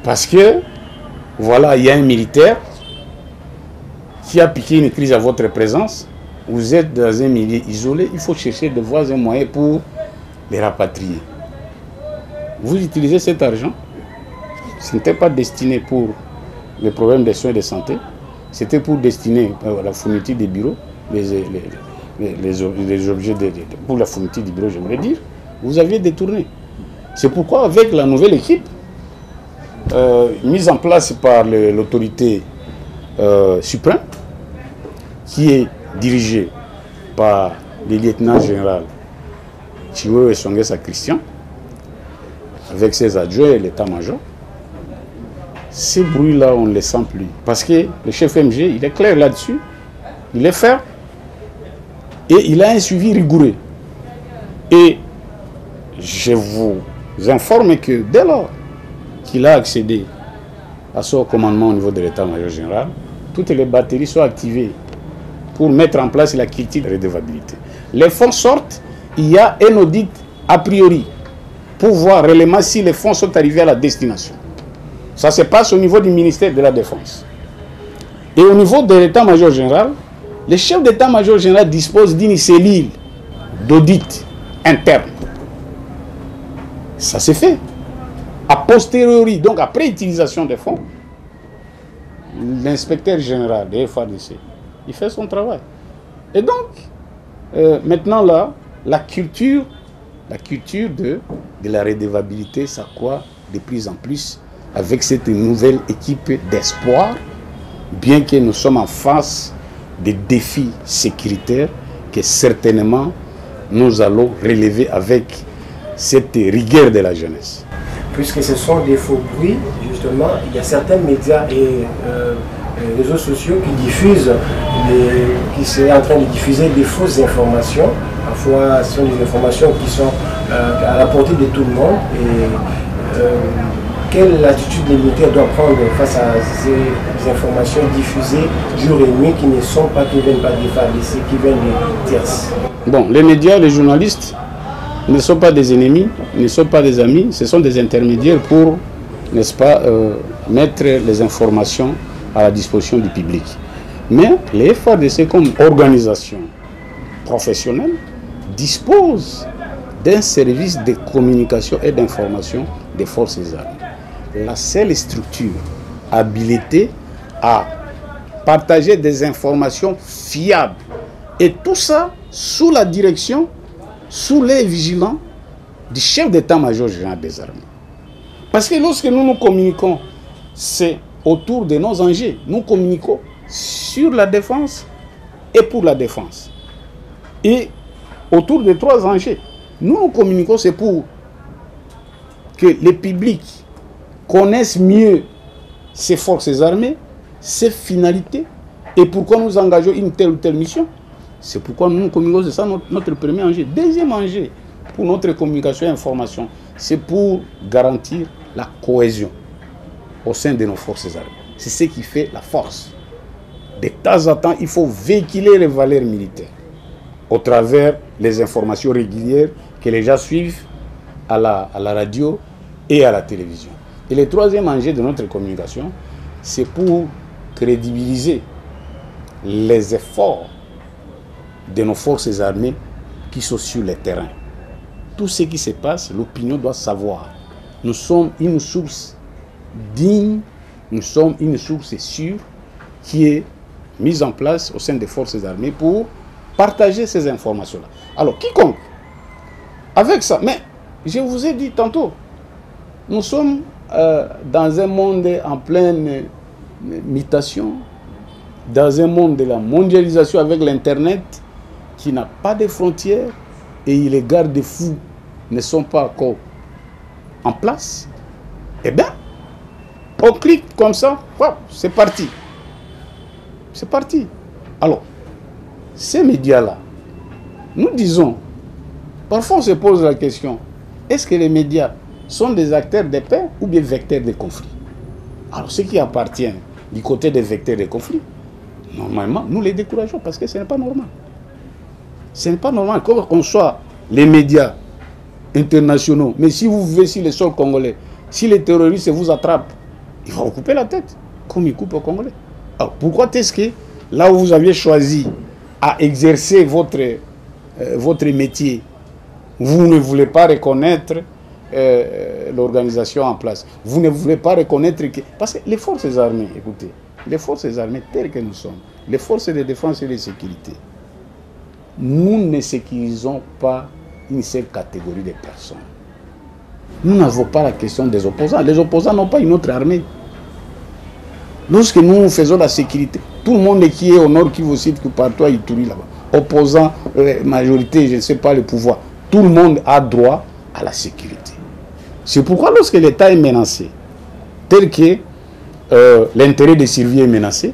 parce que, voilà, il y a un militaire qui a piqué une crise à votre présence. Vous êtes dans un milieu isolé, il faut chercher de voir un moyen pour les rapatrier. Vous utilisez cet argent, ce n'était pas destiné pour les problèmes de soins et de santé, c'était pour destiner à la fourniture des bureaux, les objets pour la fourniture du bureau, j'aimerais dire, vous aviez détourné. C'est pourquoi avec la nouvelle équipe, mise en place par l'autorité suprême, qui est dirigée par le lieutenant-général Chiwewe Songesa Christian, avec ses adjoints et l'état-major, ces bruits-là, on ne les sent plus. Parce que le chef MG, il est clair là-dessus, il est ferme, et il a un suivi rigoureux. Et je vous informe que dès lors qu'il a accédé à son commandement au niveau de l'état-major général, toutes les batteries sont activées pour mettre en place la culture de redevabilité. Les fonds sortent, il y a un audit a priori pour voir réellement si les fonds sont arrivés à la destination. Ça se passe au niveau du ministère de la Défense. Et au niveau de l'état-major général, le chef d'état-major général dispose d'une cellule d'audit interne. Ça s'est fait. A posteriori, donc après utilisation des fonds, l'inspecteur général des FARDC, il fait son travail. Et donc, maintenant là, la culture de la redevabilité s'accroît de plus en plus avec cette nouvelle équipe d'espoir, bien que nous sommes en face des défis sécuritaires que certainement nous allons relever avec cette rigueur de la jeunesse. Puisque ce sont des faux bruits, justement, il y a certains médias et réseaux sociaux qui diffusent, qui sont en train de diffuser des fausses informations. Parfois, ce sont des informations qui sont à la portée de tout le monde. Et quelle attitude les militaires doivent prendre face à ces informations diffusées jour et nuit qui ne sont pas, qui ne viennent pas des FARDC, qui viennent des tierces? Bon, les médias, les journalistes ne sont pas des ennemis, ne sont pas des amis, ce sont des intermédiaires pour, n'est-ce pas, mettre les informations à la disposition du public. Mais les FARDC comme organisation professionnelle disposent d'un service de communication et d'information des forces armées. La seule structure habilitée à partager des informations fiables. Et tout ça sous la direction, sous les vigilants du chef d'état-major général des armées. Parce que lorsque nous communiquons, c'est autour de nos enjeux. Nous communiquons sur la défense et pour la défense. Et autour de 3 enjeux. Nous communiquons, c'est pour que le public connaisse mieux ses forces armées, ses finalités, et pourquoi nous engageons une telle ou telle mission. C'est pourquoi nous communiquons, c'est ça notre premier enjeu. Deuxième enjeu pour notre communication et information, c'est pour garantir la cohésion au sein de nos forces armées. C'est ce qui fait la force. De temps en temps, il faut véhiculer les valeurs militaires au travers des informations régulières que les gens suivent à la radio et à la télévision. Et le troisième enjeu de notre communication, c'est pour crédibiliser les efforts de nos forces armées qui sont sur le terrain. Tout ce qui se passe, l'opinion doit savoir. Nous sommes une source digne, nous sommes une source sûre qui est mise en place au sein des forces armées pour partager ces informations-là. Alors, quiconque, avec ça, mais je vous ai dit tantôt, nous sommes dans un monde en pleine mutation, dans un monde de la mondialisation avec l'Internet qui n'a pas de frontières et les garde-fous ne sont pas encore en place. Eh bien, on clique comme ça, c'est parti. C'est parti. Alors, ces médias-là, nous disons, parfois on se pose la question, est-ce que les médias sont des acteurs de paix ou bien vecteurs de conflit? Alors, ce qui appartient du côté des vecteurs de conflit, normalement, nous les décourageons parce que ce n'est pas normal. Ce n'est pas normal qu'on soit les médias internationaux. Mais si vous vivez sur le sol congolais, si les terroristes vous attrapent, ils vont vous couper la tête, comme ils coupent aux Congolais. Alors, pourquoi est-ce que là où vous aviez choisi à exercer votre métier, vous ne voulez pas reconnaître l'organisation en place? Vous ne voulez pas reconnaître que... Parce que les forces armées, écoutez, les forces armées telles que nous sommes, les forces de défense et de sécurité, nous ne sécurisons pas une seule catégorie de personnes. Nous n'avons pas la question des opposants. Les opposants n'ont pas une autre armée. Lorsque nous faisons la sécurité, tout le monde qui est au nord, qui vous cite que partout à Ituri là-bas, opposants, majorité, je ne sais pas, le pouvoir, tout le monde a droit à la sécurité. C'est pourquoi lorsque l'État est menacé, tel que l'intérêt de survie est menacé,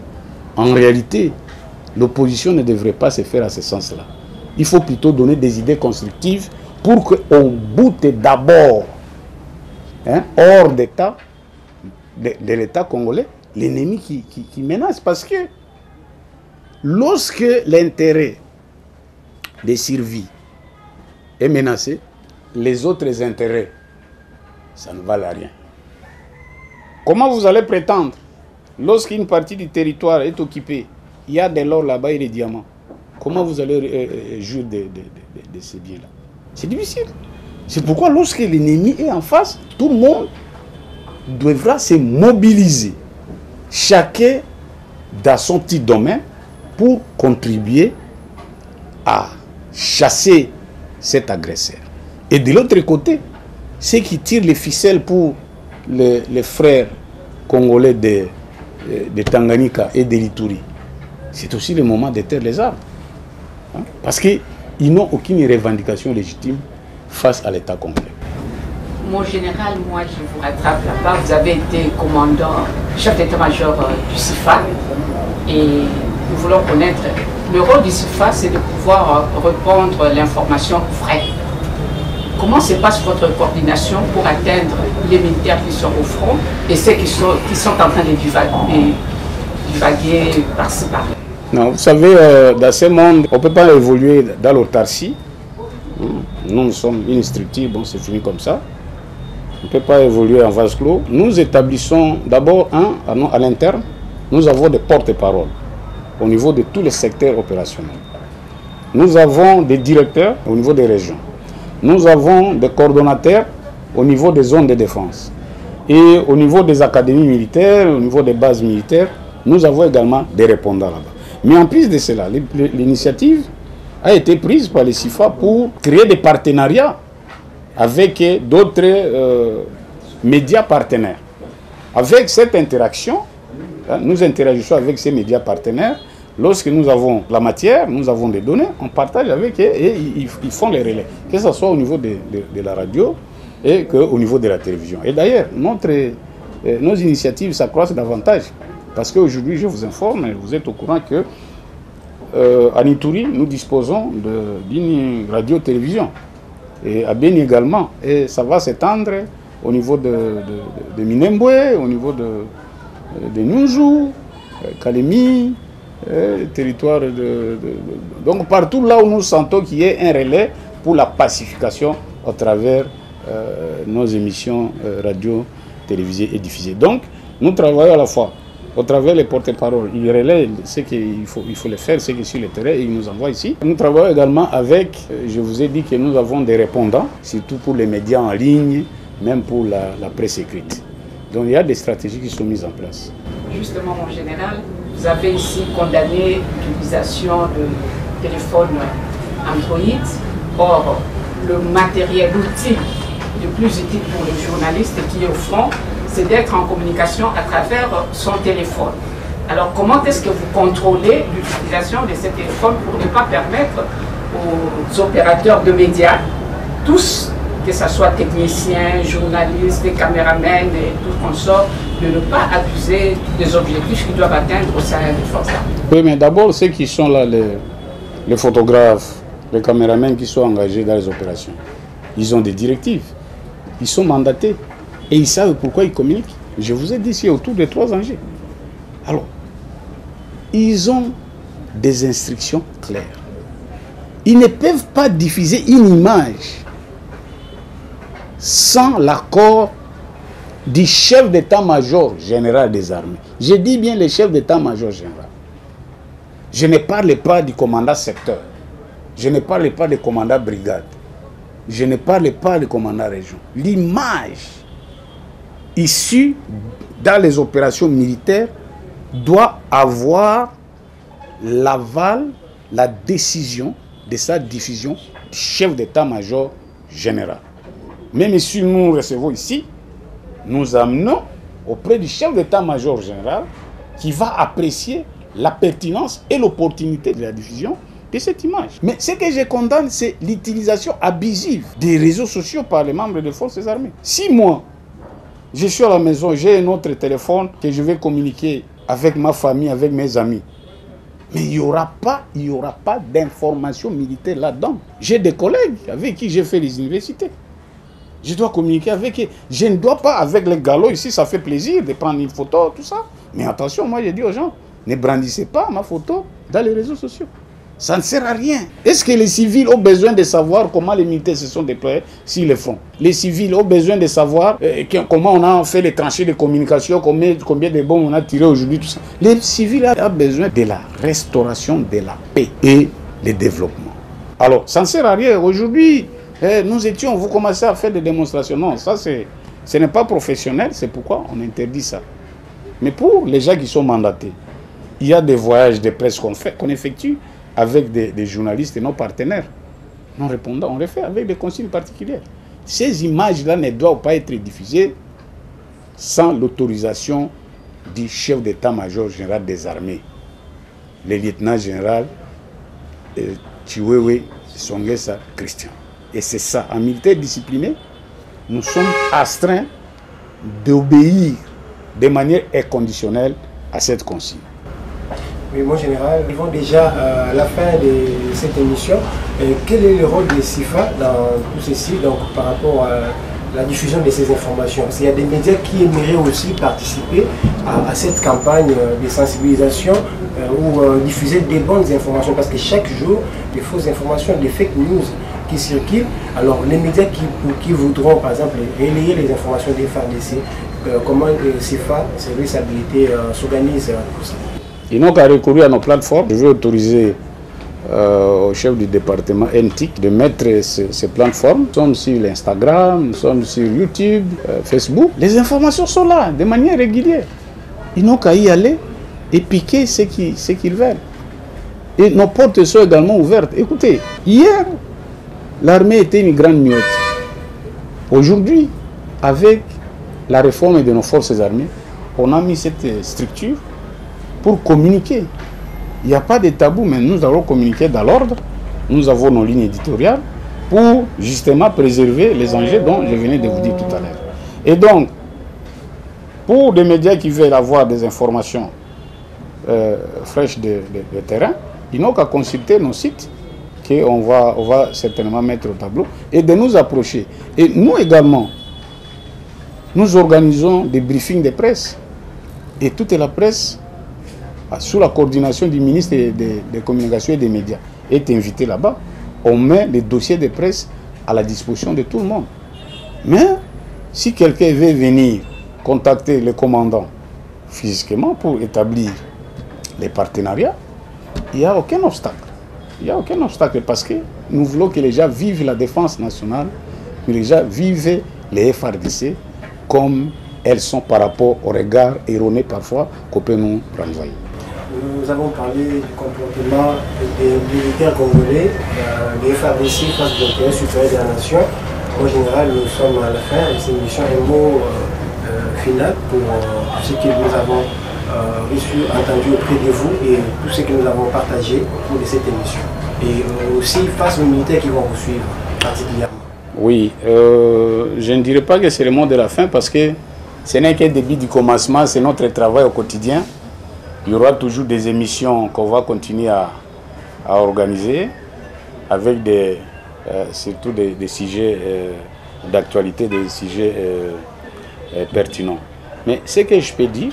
en réalité, l'opposition ne devrait pas se faire à ce sens-là. Il faut plutôt donner des idées constructives pour qu'on boute d'abord, hors d'état, de l'État congolais, l'ennemi qui menace. Parce que lorsque l'intérêt de survie est menacé, les autres intérêts, ça ne valent rien. Comment vous allez prétendre, lorsqu'une partie du territoire est occupée, il y a de l'or là-bas et des diamants, comment vous allez jouir de ces biens-là? C'est difficile. C'est pourquoi lorsque l'ennemi est en face, tout le monde devra se mobiliser, chacun dans son petit domaine, pour contribuer à chasser cet agresseur. Et de l'autre côté, ceux qui tirent les ficelles pour les frères congolais de Tanganyika et de l'Ituri, c'est aussi le moment de taire les armes. Parce qu'ils n'ont aucune revendication légitime face à l'État congolais. Mon général, moi je vous rattrape là-bas, vous avez été commandant chef d'état-major du CIFA et nous voulons connaître le rôle du CIFA, c'est de pouvoir répandre l'information vraie. Comment se passe votre coordination pour atteindre les militaires qui sont au front et ceux qui sont en train de divaguer par-ci par-là? Non, vous savez, dans ce monde, on ne peut pas évoluer dans l'autarcie. Nous sommes une structure, bon, c'est fini comme ça. On ne peut pas évoluer en vase clos. Nous établissons d'abord, à l'interne, nous avons des porte-paroles au niveau de tous les secteurs opérationnels. Nous avons des directeurs au niveau des régions. Nous avons des coordonnateurs au niveau des zones de défense. Et au niveau des académies militaires, au niveau des bases militaires, nous avons également des répondants là-bas. Mais en plus de cela, l'initiative a été prise par les CIFA pour créer des partenariats avec d'autres médias partenaires. Avec cette interaction, nous interagissons avec ces médias partenaires. Lorsque nous avons la matière, nous avons des données, on partage avec eux et ils font les relais. Que ce soit au niveau de la radio et qu'au niveau de la télévision. Et d'ailleurs, nos initiatives s'accroissent davantage. Parce qu'aujourd'hui, je vous informe, et vous êtes au courant que à Ituri, nous disposons d'une radio-télévision. Et à Beni également. Et ça va s'étendre au niveau de Minembwe, au niveau de Nyunzu, Kalemi, territoire donc partout là où nous sentons qu'il y ait un relais pour la pacification à travers nos émissions radio, télévisées et diffusées. Donc nous travaillons à la fois au travers les porte-paroles. Ils relaient ce qu'il faut le faire, ce qui est sur le terrain, et ils nous envoient ici. Nous travaillons également avec, je vous ai dit que nous avons des répondants, surtout pour les médias en ligne, même pour la presse écrite. Donc il y a des stratégies qui sont mises en place. Justement, mon général, vous avez ici condamné l'utilisation de téléphones Android. Or, le matériel, l'outil le plus utile pour le journaliste qui est au front, c'est d'être en communication à travers son téléphone. Alors, comment est-ce que vous contrôlez l'utilisation de ces téléphones pour ne pas permettre aux opérateurs de médias, tous, que ce soit techniciens, journalistes, caméramens et tout consort, de ne pas abuser des objectifs qu'ils doivent atteindre au sein des forces armées? Oui, mais d'abord, ceux qui sont là, les photographes, les caméramens qui sont engagés dans les opérations, ils ont des directives, ils sont mandatés et ils savent pourquoi ils communiquent. Je vous ai dit, c'est autour de 3 enjeux. Alors, ils ont des instructions claires. Ils ne peuvent pas diffuser une image sans l'accord du chef d'état-major général des armées. Je dis bien le chef d'état-major général. Je ne parle pas du commandant secteur. Je ne parle pas du commandant brigade. Je ne parle pas du commandant région. L'image issue dans les opérations militaires doit avoir l'aval, la décision de sa diffusion du chef d'état-major général. Même si nous recevons ici, nous amenons auprès du chef d'état-major général qui va apprécier la pertinence et l'opportunité de la diffusion de cette image. Mais ce que je condamne, c'est l'utilisation abusive des réseaux sociaux par les membres des forces armées. Si moi, je suis à la maison, j'ai un autre téléphone que je vais communiquer avec ma famille, avec mes amis, mais il n'y aura pas d'information militaire là-dedans. J'ai des collègues avec qui j'ai fait les universités. Je dois communiquer avec eux. Je ne dois pas, avec les galops ici, ça fait plaisir de prendre une photo, tout ça. Mais attention, moi j'ai dit aux gens, ne brandissez pas ma photo dans les réseaux sociaux. Ça ne sert à rien. Est-ce que les civils ont besoin de savoir comment les militaires se sont déployés sur le front? Les civils ont besoin de savoir comment on a fait les tranchées de communication, combien de bombes on a tiré aujourd'hui, tout ça. Les civils ont besoin de la restauration de la paix et le développement. Alors, ça ne sert à rien. Aujourd'hui, vous commencez à faire des démonstrations. Non, ça, ce n'est pas professionnel, c'est pourquoi on interdit ça. Mais pour les gens qui sont mandatés, il y a des voyages de presse qu'on effectue avec des journalistes et nos partenaires. Non répondants, on les fait avec des consignes particulières. Ces images-là ne doivent pas être diffusées sans l'autorisation du chef d'état-major général des armées, le lieutenant-général Chiwewe Songesa Christian. Et c'est ça, en militaire discipliné, nous sommes astreints d'obéir de manière inconditionnelle à cette consigne. Oui, mon général, nous vont déjà à la fin de cette émission. Quel est le rôle des CIFA dans tout ceci, donc par rapport à la diffusion de ces informations? Parce qu'il y a des médias qui aimeraient aussi participer à cette campagne de sensibilisation ou diffuser des bonnes informations, parce que chaque jour, des fausses informations, des fake news qui circulent. Alors les médias qui voudront par exemple relayer les informations des FARDC, comment CIFA, Service Habilité, s'organise pour ça? Ils n'ont qu'à recourir à nos plateformes. Je vais autoriser au chef du département NTIC de mettre ces plateformes. Nous sommes sur l'Instagram, nous sommes sur YouTube, Facebook. Les informations sont là de manière régulière. Ils n'ont qu'à y aller et piquer ce qu'ils veulent. Et nos portes sont également ouvertes. Écoutez, hier, l'armée était une grande miotte. Aujourd'hui, avec la réforme de nos forces armées, on a mis cette structure pour communiquer. Il n'y a pas de tabou, mais nous allons communiquer dans l'ordre. Nous avons nos lignes éditoriales pour justement préserver les enjeux dont je venais de vous dire tout à l'heure. Et donc, pour des médias qui veulent avoir des informations fraîches de terrain, ils n'ont qu'à consulter nos sites qu'on va certainement mettre au tableau et de nous approcher. Et nous également, nous organisons des briefings de presse. Et toute la presse, sous la coordination du ministre des Communications et des Médias, est invitée là-bas. On met les dossiers de presse à la disposition de tout le monde. Mais si quelqu'un veut venir contacter le commandant physiquement pour établir les partenariats, il n'y a aucun obstacle. Il n'y a aucun obstacle parce que nous voulons que les gens vivent la défense nationale, que les gens vivent les FARDC comme elles sont par rapport au regard erroné parfois qu'on peut nous renvoyer. Nous avons parlé du comportement des militaires congolais, des FARDC face aux intérêts supérieurs de la nation. En général, nous sommes à la fin de cette émission. Un mot final pour ce que nous avons reçu, entendu auprès de vous et tout ce que nous avons partagé au cours de cette émission. Et aussi face aux militaires qui vont vous suivre particulièrement. Oui, je ne dirais pas que c'est le mot de la fin parce que ce n'est qu'un début du commencement, c'est notre travail au quotidien. Il y aura toujours des émissions qu'on va continuer à organiser avec surtout des sujets d'actualité, des sujets pertinents. Mais ce que je peux dire,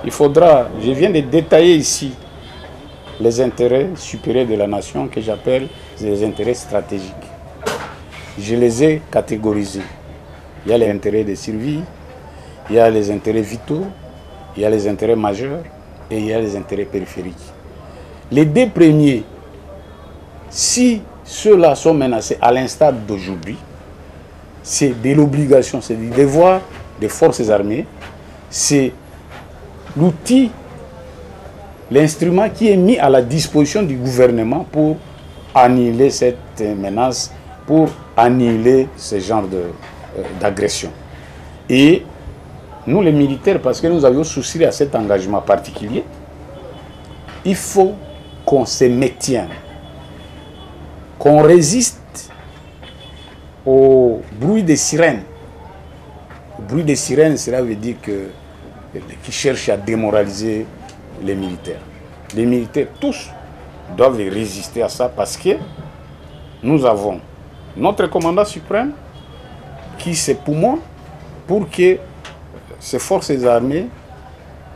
il faudra, je viens de détailler ici les intérêts supérieurs de la nation que j'appelle les intérêts stratégiques. Je les ai catégorisés. Il y a les intérêts de survie, il y a les intérêts vitaux, il y a les intérêts majeurs et il y a les intérêts périphériques. Les deux premiers, si ceux-là sont menacés à l'instar d'aujourd'hui, c'est de l'obligation, c'est du devoir des forces armées, c'est l'outil, l'instrument qui est mis à la disposition du gouvernement pour annihiler cette menace, pour annihiler ce genre d'agression. Et nous les militaires, parce que nous avions souscrit à cet engagement particulier, il faut qu'on se maintienne, qu'on résiste au bruit des sirènes. Le bruit des sirènes, cela veut dire qu'ils cherchent à démoraliser les militaires. Les militaires, tous, doivent résister à ça parce que nous avons notre commandant suprême qui se poumonne pour que ces forces armées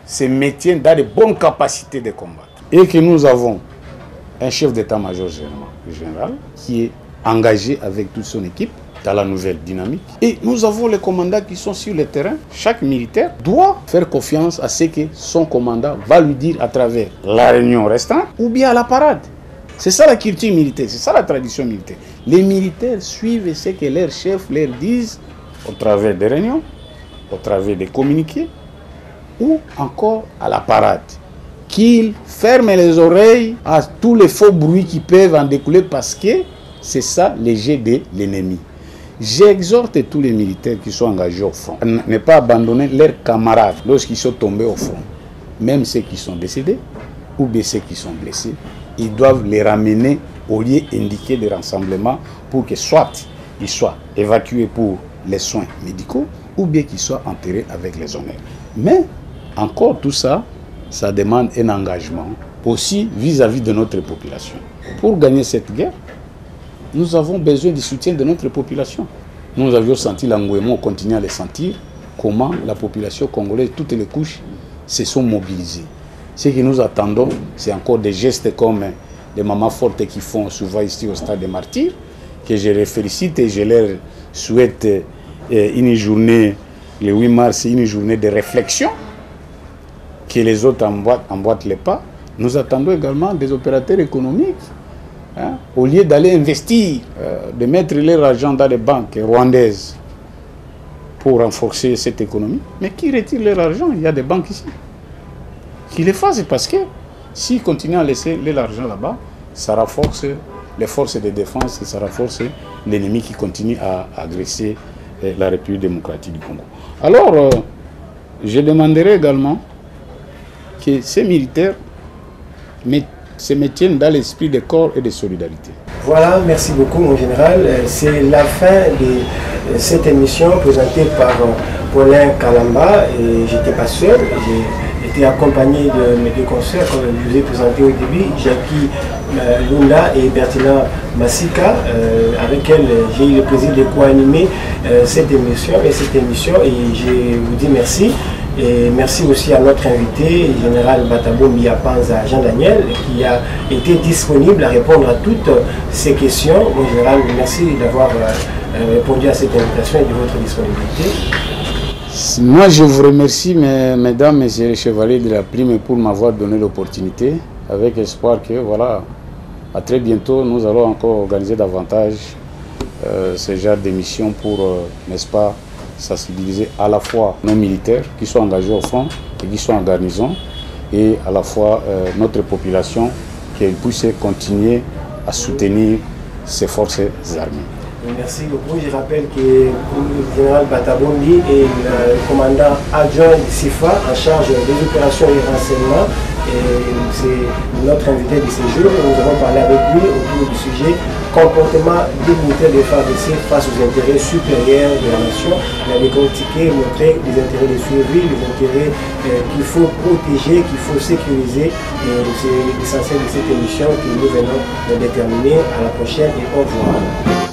se maintiennent dans de bonnes capacités de combattre. Et que nous avons un chef d'état-major général qui est engagé avec toute son équipe dans la nouvelle dynamique. Et nous avons les commandants qui sont sur le terrain. Chaque militaire doit faire confiance à ce que son commandant va lui dire à travers la réunion restante ou bien à la parade. C'est ça la culture militaire, c'est ça la tradition militaire. Les militaires suivent ce que leurs chefs leur disent au travers des réunions, au travers des communiqués ou encore à la parade. Qu'ils ferment les oreilles à tous les faux bruits qui peuvent en découler parce que c'est ça le jeu de l'ennemi. J'exhorte tous les militaires qui sont engagés au front à ne pas abandonner leurs camarades lorsqu'ils sont tombés au front. Même ceux qui sont décédés ou bien ceux qui sont blessés, ils doivent les ramener au lieu indiqué de rassemblement pour que soit ils soient évacués pour les soins médicaux ou bien qu'ils soient enterrés avec les honneurs. Mais encore tout ça, ça demande un engagement aussi vis-à-vis de notre population. Pour gagner cette guerre, nous avons besoin du soutien de notre population. Nous avions senti l'engouement, on continue à le sentir, comment la population congolaise, toutes les couches, se sont mobilisées. Ce que nous attendons, c'est encore des gestes comme les mamans fortes qui font souvent ici au stade des Martyrs, que je les félicite et je leur souhaite une journée, le 8 mars, une journée de réflexion, que les autres emboîtent les pas. Nous attendons également des opérateurs économiques, hein, au lieu d'aller investir, de mettre leur argent dans les banques rwandaises pour renforcer cette économie, mais qui retirent leur argent? Il y a des banques ici qui le fassent, parce que s'ils continuent à laisser l'argent là-bas, ça renforce les forces de défense et ça renforce l'ennemi qui continue à agresser la République démocratique du Congo. Alors, je demanderai également que ces militaires se maintiennent dans l'esprit de corps et de solidarité. Voilà, merci beaucoup mon général. C'est la fin de cette émission présentée par Paulin Kalamba. Et j'étais pas seul, j'ai été accompagné de mes deux consoeurs, comme je vous ai présenté au début, Jackie Lunda et Bertina Massika, avec qui j'ai eu le plaisir de co-animer cette émission. Et je vous dis merci. Et merci aussi à notre invité, le général Batabo Miapanza Jean-Daniel, qui a été disponible à répondre à toutes ces questions. Mon général, merci d'avoir répondu à cette invitation et de votre disponibilité. Moi, je vous remercie, mesdames, messieurs les chevaliers de la Prime, pour m'avoir donné l'opportunité, avec espoir que, voilà, à très bientôt, nous allons encore organiser davantage ce genre d'émission pour, n'est-ce pas, sensibiliser à la fois nos militaires qui sont engagés au front et qui sont en garnison, et à la fois notre population, qu'elle puisse continuer à soutenir ces forces armées. Merci beaucoup. Je rappelle que le général Batabondi est le commandant adjoint du CIFA en charge des opérations et renseignements. C'est notre invité de ce jour. Nous avons parlé avec lui autour du sujet comportement des militaires de FARDC face aux intérêts supérieurs de la nation. Il a décortiqué, montré les intérêts de survie, les intérêts qu'il faut protéger, qu'il faut sécuriser. C'est l'essentiel de cette émission que nous venons de déterminer. À la prochaine et au revoir.